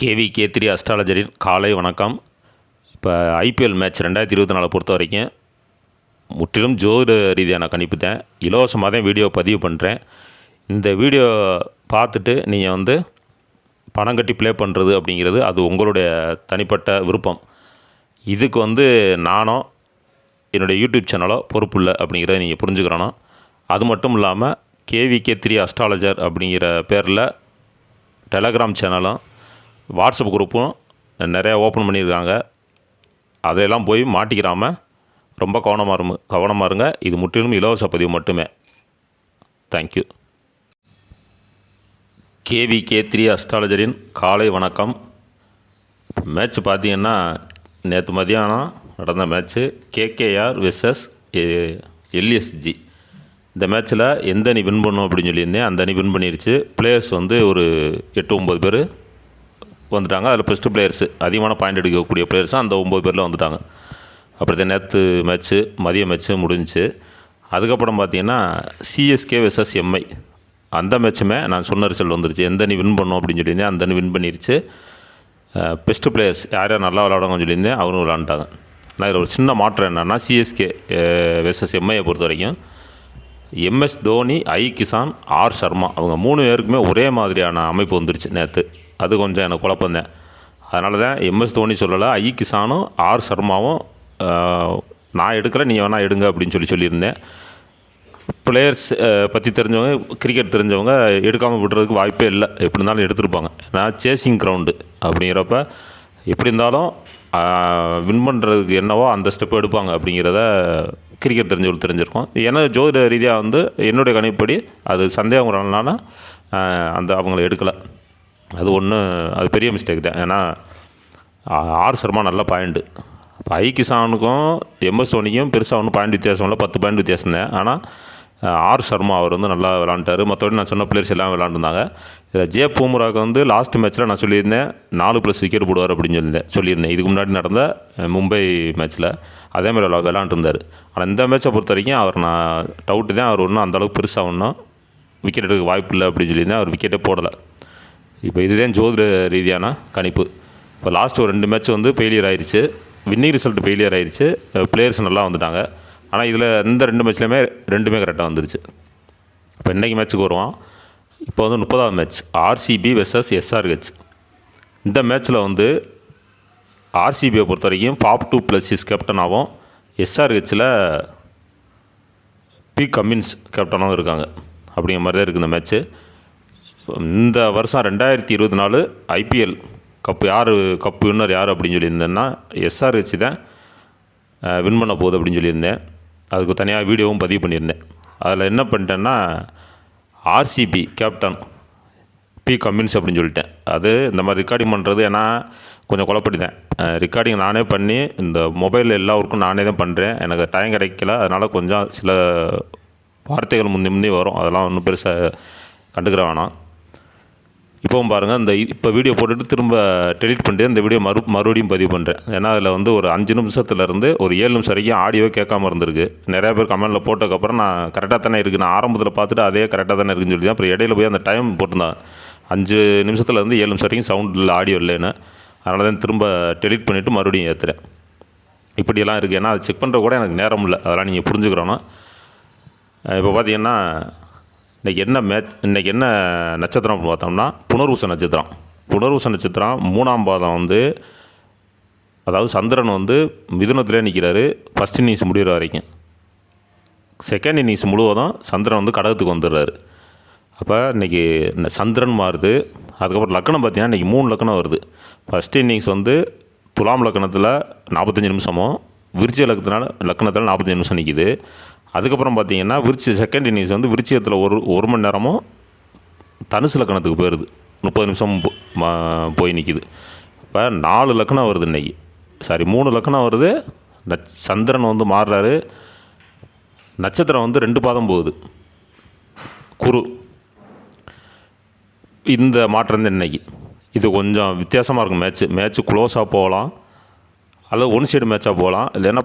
KVK3 அஸ்ட்ராலஜரின் காலை வணக்கம். இப்போ ஐபிஎல் மேட்ச் 2024 பொறுத்த வரைக்கும் முற்றிலும் ஜோதிட ரீதியான கணிப்பு தான். இலவசமாக தான் வீடியோ பதிவு பண்ணுறேன். இந்த வீடியோ பார்த்துட்டு நீங்கள் பணம் கட்டி ப்ளே பண்ணுறது அப்படிங்கிறது அது உங்களுடைய தனிப்பட்ட விருப்பம். இதுக்கு நானோ என்னுடைய யூடியூப் சேனலோ பொறுப்பு இல்லை அப்படிங்கிறத நீங்கள் புரிஞ்சுக்கிறணும். அது மட்டும் இல்லாமல் KVK3 அஸ்ட்ராலஜர் அப்படிங்கிற பேரில் டெலகிராம் சேனலும் வாட்ஸ்அப் குரூப்பும் நிறையா ஓப்பன் பண்ணியிருக்காங்க. அதையெல்லாம் போய் மாட்டிக்கிறாமல் ரொம்ப கவனமாக இருங்க. இது முற்றிலும் இலவச பதிவு மட்டுமே. தேங்க்யூ. KVK3 அஸ்ட்ராலஜரின் காலை வணக்கம். மேட்ச் பார்த்தீங்கன்னா நேற்று மதியானம் நடந்த மேட்ச்சு KKR வெர்சஸ் LSG. இந்த மேட்ச்சில் எந்த அணி வின் பண்ணும் அப்படின்னு சொல்லியிருந்தேன். அந்த அணி வின் பண்ணிருச்சு. பிளேயர்ஸ் ஒரு 8-9 பேர் வந்துட்டாங்க. அதில் பெஸ்ட்டு பிளேயர்ஸு அதிகமான பாயிண்ட் எடுக்கக்கூடிய பிளேயர்ஸும் அந்த 9 பேரில் வந்துட்டாங்க. அப்புறம் நேற்று மேட்ச்சு மதிய மேட்ச்சு முடிஞ்சிச்சு. அதுக்கப்புறம் பார்த்தீங்கன்னா CSK வெர்சஸ் MI அந்த மேட்ச்சுமே நான் சொன்ன ரிசல்ட் வந்துருச்சு. எந்த அணி வின் பண்ணோம் அப்படின்னு சொல்லியிருந்தேன். அந்த அணி வின் பண்ணிருச்சு. பெஸ்ட்டு பிளேயர்ஸ் யார் யார் நல்லா விளாடுவாங்கன்னு சொல்லியிருந்தேன். அவரும் விளாண்டுட்டாங்க. ஆனால் இதில் ஒரு சின்ன மாற்றம் என்னென்னா CSK வெர்சஸ் MIயை பொறுத்த வரைக்கும் MS தோனி, கிசான், சர்மா அவங்க 3 பேருக்குமே ஒரே மாதிரியான அமைப்பு வந்துருச்சு நேற்று. அது கொஞ்சம் எனக்கு குழப்பந்தேன். அதனால தான் MS தோனி சொல்லலை, கிசானும் சர்மாவும் நான் எடுக்கலை, நீங்கள் வேணால் எடுங்க அப்படின்னு சொல்லியிருந்தேன். பிளேயர்ஸ் பற்றி தெரிஞ்சவங்க, கிரிக்கெட் தெரிஞ்சவங்க எடுக்காமல் விடுறதுக்கு வாய்ப்பே இல்லை. எப்படி இருந்தாலும் எடுத்துருப்பாங்க. நான் சேசிங் கிரவுண்டு அப்படிங்கிறப்ப எப்படி இருந்தாலும் வின் பண்ணுறதுக்கு என்னவோ அந்த ஸ்டெப் எடுப்பாங்க அப்படிங்கிறத கிரிக்கெட் தெரிஞ்சவங்களுக்கு தெரிஞ்சிருக்கும். ஏன்னா ஜோதிட ரீதியாக என்னுடைய கணிப்படி அது சந்தேகம் வரனால அவங்கள எடுக்கலை. அது அது பெரிய மிஸ்டேக் தான். ஏன்னா சர்மா நல்ல பாயிண்ட்டு. இப்போ கிசானுக்கும் MS தோனிக்கும் பெருசாக ஒன்றும் பாயிண்ட் வித்தியாசம் இல்லை, 10 பாயிண்ட் வித்தியாசம் தான். ஆனால் சர்மா அவர் நல்லா விளாண்டார். மற்றபடி நான் சொன்ன பிளேயர்ஸ் எல்லாம் விளாண்டுருந்தாங்க. இதில் ஜே பூம்ராவுக்கு லாஸ்ட் மேட்ச்சில் நான் சொல்லியிருந்தேன் 4+ விக்கெட் போடுவார் அப்படின்னு சொல்லியிருந்தேன். இதுக்கு முன்னாடி நடந்த மும்பை மேட்ச்சில் அதேமாதிரி விளாண்டுருந்தார். ஆனால் இந்த மேட்சை பொறுத்த வரைக்கும் அவர் நான் டவுட்டு தான். அவர் அந்தளவுக்கு பெருசாக விக்கெட் எடுக்க வாய்ப்பு இல்லை அப்படின்னு சொல்லியிருந்தேன். அவர் விக்கெட்டே போடலை. இப்போ இதுதான் ஜோதிட ரீதியான கணிப்பு. இப்போ லாஸ்ட் ஒரு 2 மேட்ச் ஃபெயிலியர் ஆயிடுச்சு. வின்னிங் ரிசல்ட் ஃபெயிலியர் ஆயிடுச்சு. பிளேயர்ஸ் நல்லா வந்துட்டாங்க. ஆனால் இதில் இந்த 2 மேட்ச்லையுமே 2மே கரெக்டாக வந்துருச்சு. இப்போ இன்றைக்கி மேட்ச்சுக்கு வருவோம். இப்போ 30வது மேட்ச் RCB வெர்சஸ் SRH. இந்த மேட்ச்சில் RCBயை பொறுத்த வரைக்கும் FAF2+ கேப்டனாகவும் SRHயில் P. கமின்ஸ் கேப்டனாகவும் இருக்காங்க. அப்படிங்கிற மாதிரி தான் இருக்குது இந்த மேட்ச்சு. இந்த வருஷம் 2024 IPL கப்பு வின்னர் யார் அப்படின்னு சொல்லியிருந்தேன்னா SRH தான் வின் பண்ண போகுது அப்படின்னு சொல்லியிருந்தேன். அதுக்கு தனியாக வீடியோவும் பதிவு பண்ணியிருந்தேன். அதில் என்ன பண்ணிட்டேன்னா RCB கேப்டன் P. கமின்ஸ் அப்படின்னு சொல்லிட்டேன். அது இந்த மாதிரி ரெக்கார்டிங் பண்ணுறது ஏன்னா கொஞ்சம் குழப்படிதான். ரெக்கார்டிங் நானே பண்ணி இந்த மொபைலில் எல்லா ஒர்க்கும் நானே தான் பண்ணுறேன். எனக்கு டைம் கிடைக்கல. அதனால் கொஞ்சம் சில வார்த்தைகள் முந்தி வரும். அதெல்லாம் ஒன்றும் பெருசாக கண்டுக்கிற வேணாம். இப்போவும் பாருங்கள், இப்போ வீடியோ போட்டுட்டு திரும்ப டெலிட் பண்ணிட்டு இந்த வீடியோ மறுபடியும் பதிவு பண்ணுறேன். ஏன்னா அதில் ஒரு 5 நிமிஷத்துலேருந்து ஒரு 7 நிமிஷம் வரைக்கும் ஆடியோ கேட்காம இருந்திருக்கு. நிறையா பேர் கமெண்டில் போட்டதுக்கப்புறம் நான் கரெக்டாக தானே இருக்குது, நான் ஆரம்பத்தில் பார்த்துட்டு அதே கரெக்டாக தானே இருக்குன்னு சொல்லி தான் அப்புறம் இடையில போய் அந்த டைம் போட்டிருந்தேன். 5 நிமிஷத்துலேருந்து 7 நிமிஷம் வரைக்கும் சவுண்ட் இல்லை, ஆடியோ இல்லைன்னு. அதனால தான் திரும்ப டெலிட் பண்ணிவிட்டு மறுபடியும் ஏற்றுறேன். இப்படியெல்லாம் இருக்குது. ஏன்னா அது செக் பண்ணுற கூட எனக்கு நேரம் இல்லை. அதெல்லாம் நீங்கள் புரிஞ்சுக்கிறோன்னா. இப்போ பார்த்தீங்கன்னா இன்றைக்கி என்ன நட்சத்திரம் அப்படின்னு பார்த்தோம்னா புனர்வூச நட்சத்திரம். புனர்வூச நட்சத்திரம் 3ஆம் பாதம் அதாவது சந்திரன் மிதுனத்திலே நிற்கிறாரு. ஃபஸ்ட் இன்னிங்ஸ் முடிகிற வரைக்கும். செகண்ட் இன்னிங்ஸ் முழுவதும் சந்திரன் கடகத்துக்கு வந்துடுறாரு. அப்போ இன்றைக்கி சந்திரன் மாறுது. அதுக்கப்புறம் லக்கணம் பார்த்திங்கன்னா இன்றைக்கி 3 லக்கணம் வருது. ஃபஸ்ட் இன்னிங்ஸ் துலாம் லக்கணத்தில் 45 நிமிஷமும், விருச்சிக லக்கணத்தில் 45 நிமிஷம் நிற்கிது. அதுக்கப்புறம் பார்த்திங்கன்னா செகண்ட் இன்னிங்ஸ் விருச்சிகத்தில் 1 மணி நேரமும் தனுசு லக்கணத்துக்கு போயிடுது. 30 நிமிஷம் போய் நிற்கிது. இப்போ 4 லக்கணம் வருது இன்றைக்கி. 3 லக்கணம் வருது. சந்திரன் மாறுறாரு. நட்சத்திரம் 2 பாதம் போகுது. குரு. இந்த மாற்றம் தான் இன்றைக்கி. இது கொஞ்சம் வித்தியாசமாக இருக்கும். மேட்ச்சு க்ளோஸாக போகலாம், அல்லது ஒன் சைடு மேட்சாக போகலாம், இல்லைன்னா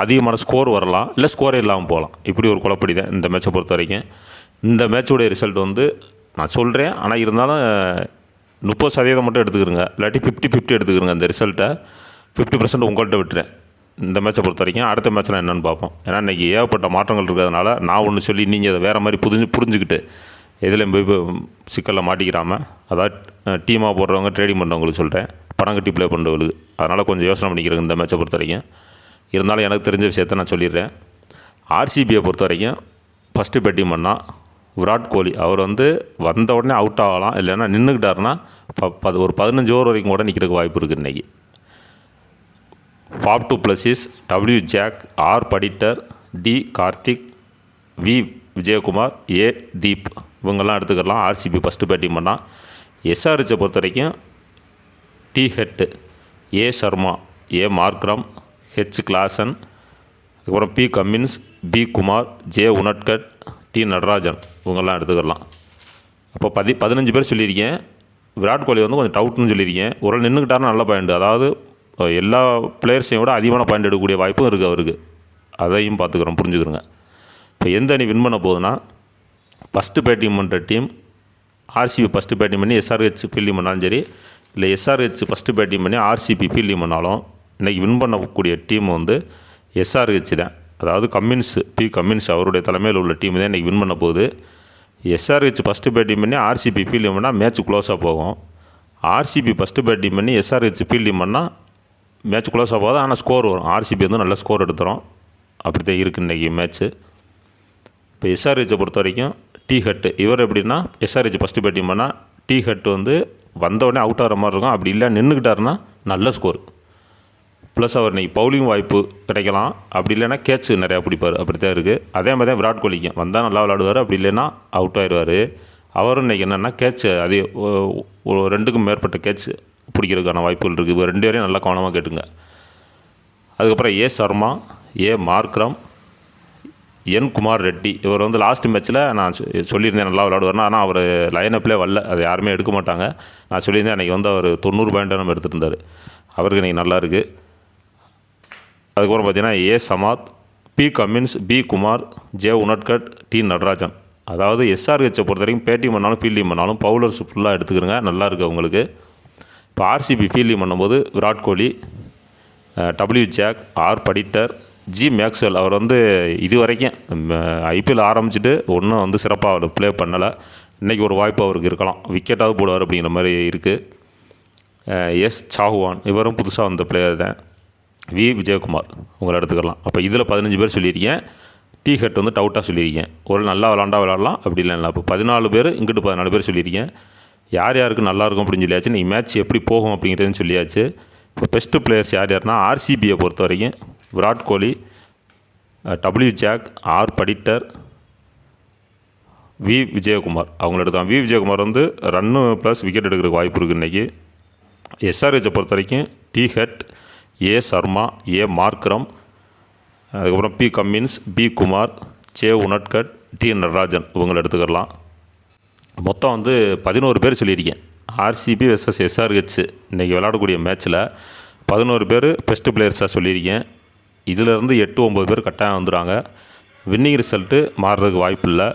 அதிகமான ஸ்கோர் வரலாம், இல்லை ஸ்கோரே இல்லாமல் போகலாம். இப்படி ஒரு குழப்படி தான் இந்த மேட்சை பொறுத்த வரைக்கும். இந்த மேட்சுடைய ரிசல்ட் நான் சொல்கிறேன். ஆனால் இருந்தாலும் 30% மட்டும் எடுத்துக்கிறங்க, இல்லாட்டி 50-50 எடுத்துக்கிறங்க. அந்த ரிசல்ட்டை 50% உங்கள்கிட்ட விட்டுறேன் இந்த மேட்சை பொறுத்த வரைக்கும். அடுத்த மேட்ச்லாம் என்னென்னு பார்ப்போம். ஏன்னா இன்றைக்கி ஏகப்பட்ட மாற்றங்கள் இருக்கிறதுனால நான் ஒன்று சொல்லி நீங்கள் அதை வேறு மாதிரி புரிஞ்சுக்கிட்டு எதில் போய் சிக்கலில் மாட்டிக்கிறாமல், அதாவது டீமாக போடுறவங்க ட்ரேடிங் பண்ணுறவங்களுக்கு சொல்கிறேன், பணம் கட்டி ப்ளே பண்ணுறவங்களுக்கு. அதனால் கொஞ்சம் யோசனை பண்ணிக்கிறேங்க இந்த மேட்சை பொறுத்த வரைக்கும். இருந்தாலும் எனக்கு தெரிஞ்ச விஷயத்த நான் சொல்லிடுறேன். ஆர்சிபியை பொறுத்த வரைக்கும் ஃபஸ்ட்டு பேட்டிங் பண்ணால் விராட் கோலி அவர் வந்த உடனே அவுட் ஆகலாம், இல்லைன்னா நின்றுக்கிட்டாருன்னா ஒரு 15 ஓவர் வரைக்கும் கூட நிற்கிறதுக்கு வாய்ப்பு இருக்குது இன்றைக்கி. Faf du Plessis, W Jacks, R Patidar, D Karthik, V Vijaykumar, A Deep இவங்கெல்லாம் எடுத்துக்கலாம். ஆர்சிபி ஃபஸ்ட்டு பேட்டிங் பண்ணால். எஸ்ஆர்ஹெச்சை பொறுத்த வரைக்கும் T Head, A Sharma, A Markram, H Klaasen, அதுக்கப்புறம் P Cummins, B Kumar, J Unadkat, T Natarajan இவங்கெல்லாம் எடுத்துக்கலாம். அப்போ 15 பேர் சொல்லியிருக்கேன். விராட் கோலி கொஞ்சம் டவுட்னு சொல்லியிருக்கேன். ஒரு நின்றுக்கிட்டாருன்னா நல்ல பாயிண்ட், அதாவது எல்லா பிளேயர்ஸையும் விட அதிகமான பாயிண்ட் எடுக்கக்கூடிய வாய்ப்பும் இருக்குது அவருக்கு. அதையும் பார்த்துக்கிறோம், புரிஞ்சுக்கிறோங்க. இப்போ எந்த அணி வின் பண்ண போகுதுன்னா, ஃபஸ்ட்டு பேட்டிங் பண்ணுற டீம் ஆர்சிபி ஃபஸ்ட்டு பேட்டிங் பண்ணி எஸ்ஆர்ஹெச் ஃபீல்டிங் பண்ணாலும் சரி, இல்லை எஸ்ஆர்ஹெச் ஃபஸ்ட்டு பேட்டிங் பண்ணி ஆர்சிபி ஃபீல்டிங் பண்ணாலும் இன்றைக்கி வின் பண்ணக்கூடிய டீம் எஸ்ஆர்ஹெச் தான். அதாவது பி கம்மின்ஸ் அவருடைய தலைமையில் உள்ள டீம் தான் இன்றைக்கி வின் பண்ண போகுது. எஸ்ஆர்ஹெச் ஃபஸ்ட்டு பேட்டிங் பண்ணி ஆர்சிபி ஃபீல்டிங் பண்ணால் மேட்ச் க்ளோஸாக போகும். ஆர்சிபி ஃபஸ்ட்டு பேட்டிங் பண்ணி எஸ்ஆர்ஹெச் ஃபீல்டிங் பண்ணால் மேட்ச் க்ளோஸாக போகுது, ஆனால் ஸ்கோர் வரும். ஆர்சிபி நல்ல ஸ்கோர் எடுத்துரும். அப்படி தான் இருக்குது இன்றைக்கி மேட்ச்சு. இப்போ எஸ்ஆர்ஹெச்சை பொறுத்த வரைக்கும் டி ஹட்டு இவர் எப்படின்னா, எஸ்ஆர்ஹெச் ஃபஸ்ட்டு பேட்டிங் பண்ணால் டி ஹட்டு வந்தவுடனே அவுட் ஆகிற மாதிரி இருக்கும். அப்படி இல்லை நின்றுக்கிட்டாருன்னா நல்ல ஸ்கோர். ப்ளஸ் அவர் இன்றைக்கி பவுலிங் வாய்ப்பு கிடைக்கலாம். அப்படி இல்லைன்னா கேட்ச் நிறையா பிடிப்பார். அப்படி தான் இருக்குது. அதே மாதிரி தான் விராட் கோலிக்கும் வந்தால் நல்லா விளையாடுவார், அப்படி இல்லைன்னா அவுட் ஆயிடுவார். அவரும் இன்றைக்கி என்னென்னா கேட்ச் அதே 2க்கும் மேற்பட்ட கேட்ச் பிடிக்கிறதுக்கான வாய்ப்புகள் இருக்குது. இப்போ 2 பேரையும் நல்லா கவனமாக கேட்டுங்க. அதுக்கப்புறம் ஏ சர்மா, ஏ மார்க்ரம், என் குமார் ரெட்டி இவர் லாஸ்ட் மேட்ச்சில் நான் சொல்லியிருந்தேன் நல்லா விளையாடுவார்னா, ஆனால் அவர் லைனப்லேயே வரல, அது யாருமே எடுக்க மாட்டாங்க. நான் சொல்லியிருந்தேன் அன்றைக்கி அவர் 90 பாயிண்ட்டை நம்ம எடுத்துருந்தார். அவருக்கு இன்றைக்கி நல்லா இருக்குது. அதுக்கப்புறம் பார்த்திங்கன்னா A Samad, P Cummins, B Kumar, J Unadkat, T Natarajan. அதாவது எஸ்ஆர்ஹெச்சை பொறுத்த வரைக்கும் பேட்டிங் பண்ணாலும் ஃபீல்டிங் பண்ணாலும் பவுலர்ஸ் ஃபுல்லாக எடுத்துக்கிறங்க, நல்லா இருக்குது அவங்களுக்கு. இப்போ ஆர்சிபி ஃபீல்டிங் பண்ணும்போது Virat Kohli, W Jacks, R Patidar, G Maxwell அவர் இது வரைக்கும் ஐபிஎல் ஆரம்பிச்சுட்டு ஒன்றும் சிறப்பாக அவர் ப்ளே பண்ணலை. இன்றைக்கி ஒரு வாய்ப்பு அவருக்கு இருக்கலாம், விக்கெட்டாவது போடுவார் அப்படிங்கிற மாதிரி இருக்குது. எஸ் சாகுவான் இவரும் புதுசாக வந்த பிளேயர் தான். வி விஜயகுமார் உங்களை எடுத்துக்கலாம். அப்போ இதில் 15 பேர் சொல்லியிருக்கேன். டி ஹெட் டவுட்டாக சொல்லியிருக்கேன். ஒரு நல்லா விளாடலாம், அப்படி இல்லைங்களா. இப்போ 14 பேர், இங்கிட்டு 14 பேர் சொல்லியிருக்கேன். யார் யாருக்கு நல்லாயிருக்கும் அப்படின்னு சொல்லியாச்சு. நீங்கள் மேட்ச் எப்படி போகும் அப்படிங்கிறதுன்னு சொல்லியாச்சு. இப்போ பெஸ்ட்டு பிளேயர்ஸ் யார் ஆர்சிபியை பொறுத்த வரைக்கும் Virat Kohli, W Jacks, R Patidar, V Vijaykumar அவங்கள எடுத்தான். V Vijaykumar run plus wicket எடுக்கிறதுக்கு வாய்ப்பு இருக்குது இன்றைக்கி. எஸ்ஆர்ஹெச்சை பொறுத்த வரைக்கும் T Head, A Sharma, A Markram, அதுக்கப்புறம் P Cummins, B Kumar, J Unadkat, T Natarajan இவங்களை எடுத்துக்கலாம். மொத்தம் 11 பேர் சொல்லியிருக்கேன். ஆர்சிபி வெர்சஸ் எஸ்ஆர்ஹெச் இன்றைக்கி விளையாடக்கூடிய மேட்ச்சில் 11 பேர் பெஸ்ட்டு பிளேயர்ஸாக சொல்லியிருக்கேன். இதிலேருந்து 8-9 பேர் கட்டாயம் வந்துடுறாங்க. வின்னிங் ரிசல்ட்டு மாறுறதுக்கு வாய்ப்பு இல்லை.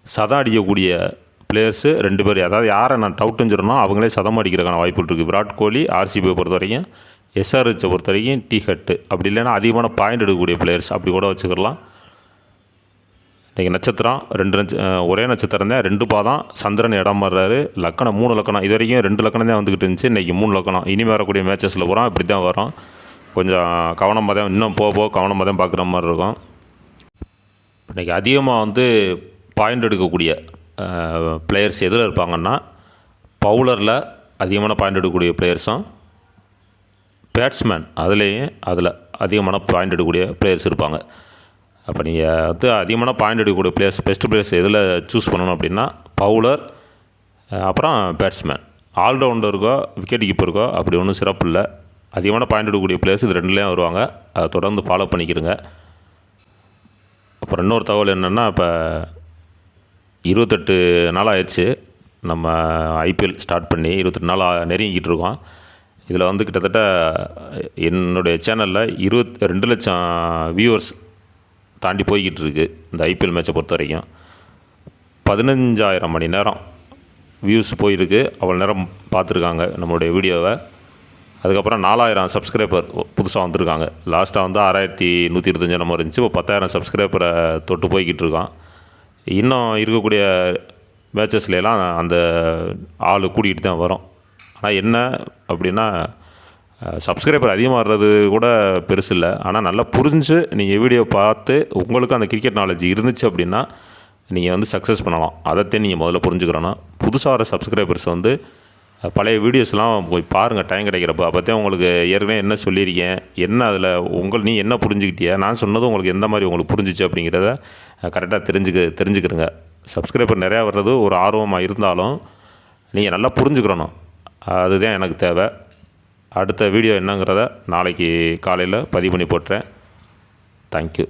சதம் அடிக்கக்கூடிய பிளேயர்ஸு 2 பேர், அதாவது யாரை நான் டவுட்டுன்னு சொல்லணும் அவங்களே சதம் அடிக்கிறதுக்கான வாய்ப்பு இருக்குது. விராட் கோலி ஆர்சிபியை பொறுத்த வரைக்கும், எஸ்ஆர்ஹெச்சை பொறுத்த வரைக்கும் டி ஹெட்டு, அப்படி இல்லைன்னா அதிகமான பாயிண்ட் எடுக்கக்கூடிய பிளேயர்ஸ் அப்படி கூட வச்சுக்கலாம். இன்றைக்கி நட்சத்திரம் 2 ஒரே நட்சத்திரம் தான், 2 பாதம். சந்திரன் இடம் மாறுறாரு. லக்கணம் 3 லக்கணம். இது வரைக்கும் 2 லக்கணம் தான் வந்துக்கிட்டு இருந்துச்சு. இன்றைக்கி 3 லக்கணம். இனி வரக்கூடிய மேட்சஸில் பூரா இப்படி தான் வரும். கொஞ்சம் கவனமாக தான், இன்னும் போக கவனமாக தான் பார்க்குற மாதிரி இருக்கும். இன்றைக்கி அதிகமாக பாயிண்ட் எடுக்கக்கூடிய பிளேயர்ஸ் எதில் இருப்பாங்கன்னா, பவுலரில் அதிகமான பாயிண்ட் எடுக்கக்கூடிய பிளேயர்ஸும், பேட்ஸ்மேன் அதில் அதிகமான பாயிண்ட் எடுக்கக்கூடிய பிளேயர்ஸ் இருப்பாங்க. அப்போ நீங்கள் அதிகமான பாயிண்ட் எடுக்கக்கூடிய பிளேயர்ஸ், பெஸ்ட்டு பிளேயர்ஸ் எதில் சூஸ் பண்ணணும் அப்படின்னா, பவுலர், அப்புறம் பேட்ஸ்மேன். ஆல்ரவுண்டருக்கோ விக்கெட் கீப்பருக்கோ அப்படி ஒன்றும் சிறப்பு இல்லை. அதிகமான பாயிண்ட் எடுக்கக்கூடிய பிளேயர்ஸ் இது 2லேயும் வருவாங்க. அதை தொடர்ந்து ஃபாலோ பண்ணிக்கிறங்க. அப்புறம் இன்னொரு தகவல் என்னென்னா, இப்போ 28 நாள் ஆயிடுச்சு நம்ம ஐபிஎல் ஸ்டார்ட் பண்ணி. 28 நாள் நெருங்கிக்கிட்டு இருக்கோம். இதில் கிட்டத்தட்ட என்னுடைய சேனலில் 22 லட்சம் வியூவர்ஸ் தாண்டி போய்கிட்டு இருக்குது. இந்த ஐபிஎல் மேட்சை பொறுத்த வரைக்கும் 15,000 மணி நேரம் வியூஸ் போயிருக்கு, அவ்வளோ நேரம் பார்த்துருக்காங்க நம்மளுடைய வீடியோவை. அதுக்கப்புறம் 4000 சப்ஸ்கிரைபர் புதுசாக வந்திருக்காங்க. லாஸ்ட்டாக வந்து 6125 நம்ம இருந்துச்சு. இப்போ 10,000 சப்ஸ்கிரைபரை தொட்டு போய்கிட்டு இருக்கோம். இன்னும் இருக்கக்கூடிய மேட்சஸ்லாம் அந்த ஆள் கூட்டிகிட்டு தான் வரும். ஆனால் என்ன அப்படின்னா, சப்ஸ்கிரைபர் அதிகமாகிறது கூட பெருசு இல்லை. ஆனால் நல்லா புரிஞ்சு நீங்கள் வீடியோ பார்த்து உங்களுக்கு அந்த கிரிக்கெட் நாலேஜ் இருந்துச்சு அப்படின்னா நீங்கள் வந்து சக்ஸஸ் பண்ணலாம். அதைத்தான் நீங்கள் முதல்ல புரிஞ்சுக்கிறோன்னா, புதுசாக வர சப்ஸ்கிரைபர்ஸ் வந்து பழைய வீடியோஸ்லாம் போய் பாருங்கள் டைம் கிடைக்கிறப்ப. அப்போத்தான் உங்களுக்கு ஏற்கனவே என்ன சொல்லியிருக்கேன், என்ன அதில் நீ என்ன புரிஞ்சுக்கிட்டியா, நான் சொன்னது உங்களுக்கு எந்த மாதிரி உங்களுக்கு புரிஞ்சிச்சு அப்படிங்கிறத கரெக்டாக தெரிஞ்சுக்கிறங்க. சப்ஸ்கிரைபர் நிறையா வர்றது ஒரு ஆர்வமாக இருந்தாலும் நீங்கள் நல்லா புரிஞ்சுக்கிறணும். அதுதான் எனக்கு தேவை. அடுத்த வீடியோ என்னங்கிறத நாளைக்கு காலையில் பதிவு பண்ணி போட்டுறேன். தேங்க்யூ.